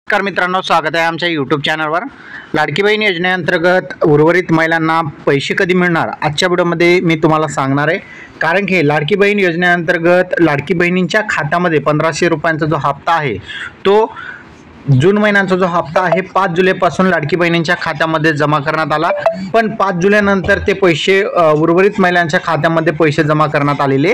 नमस्कार मित्रांनो, स्वागत आहे आमच्या यूट्यूब चॅनलवर। लाडकी बहीण योजनेअंतर्गत उर्वरित महिलांना पैसे कधी मिळणार आजच्या व्हिडिओमध्ये मी तुम्हाला सांगणार आहे। कारण की लाडकी बहीण योजनेअंतर्गत लाडकी बहिणींच्या खात्यामध्ये 1500 रुपयांचा जो हप्ता आहे तो जून महिन्याचा जो हप्ता आहे 5 जुलैपासून लाडकी बहिणींच्या खात्यामध्ये जमा करण्यात आला। पण 5 जुलैनंतर ते पैसे उर्वरित महिलांच्या खात्यामध्ये पैसे जमा करण्यात आलेले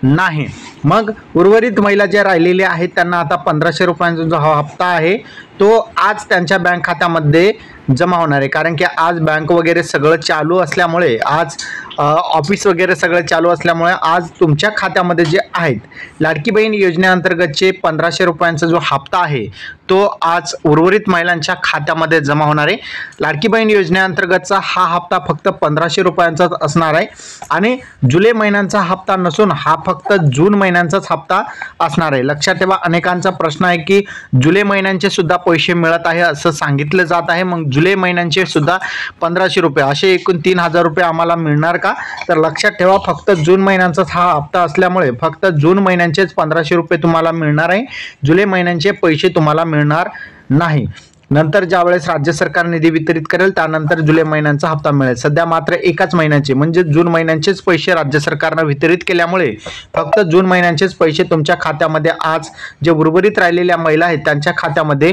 नाही। मग उर्वरित महिला ज्या राहिलेल्या आहेत त्यांना आता 1500 रुपयांचा जो हप्ता आहे तो आज त्यांच्या बँक खात्यामध्ये जमा होणार आहे। कारण की आज बँक वगैरे सगळं चालू असल्यामुळे, आज ऑफिस वगैरे सगळं चालू असल्यामुळे आज तुमच्या खात्यामध्ये जे आहेत लाडकी बहीण योजनेअंतर्गतचे 1500 रुपयांचा जो हप्ता आहे तो आज उर्वरित महिलांच्या खात्यामध्ये जमा होणार आहे। लाडकी बहीण योजनेअंतर्गतचा हा हप्ता फक्त 1500 रुपयांचाच असणार आहे आणि जुलै महिन्यांचा हप्ता नसून हा फक्त जून महिन्यांचाच हप्ता असणार आहे। लक्षात ठेवा, अनेकांचा प्रश्न आहे की जुलै महिन्यांचे सुद्धा पैसे मिळत आहे असं सांगितलं जात आहे, मग जुलै महिन्यांचे सुद्धा 1500 रुपये असे एकूण 3000 रुपये आम्हाला मिळणार का? तर लक्षात ठेवा, फक्त जून महिन्यांचाच हा हप्ता असल्यामुळे फक्त जून महिन्यांचेच 1500 रुपये तुम्हाला मिळणार आहे। जुलै महिन्यांचे पैसे तुम्हाला मिळणार नाही। नंतर ज्यावेळेस राज्य सरकार निधी वितरित करेल त्यानंतर जुलै महिन्यांचा हप्ता मिळेल। सध्या मात्र एकाच महिन्याचे म्हणजे जून महिन्यांचेच पैसे राज्य सरकारने वितरित केल्यामुळे फक्त जून महिन्यांचेच पैसे तुमच्या खात्यामध्ये आज जे उर्वरित राहिलेल्या महिला आहेत त्यांच्या खात्यामध्ये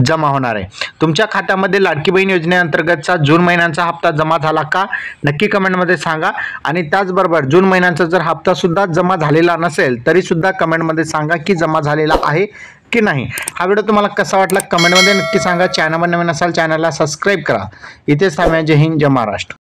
जमा होणार आहे। तुमच्या खात्यामध्ये लाडकी बहीण योजनेअंतर्गतचा जून महिन्यांचा हप्ता जमा झाला का नक्की कमेंटमध्ये सांगा। आणि त्याचबरोबर जून महिन्यांचा जर हप्ता सुद्धा जमा झालेला नसेल तरी सुद्धा कमेंटमध्ये सांगा की जमा झालेला आहे की नाही। हा व्हिडिओ तुम्हाला कसा वाटला कमेंटमध्ये नक्की सांगा। चॅनलवर नवीन असाल चॅनलला सबस्क्राइब करा। इथेच थांबूया। जय हिंद, जय महाराष्ट्र।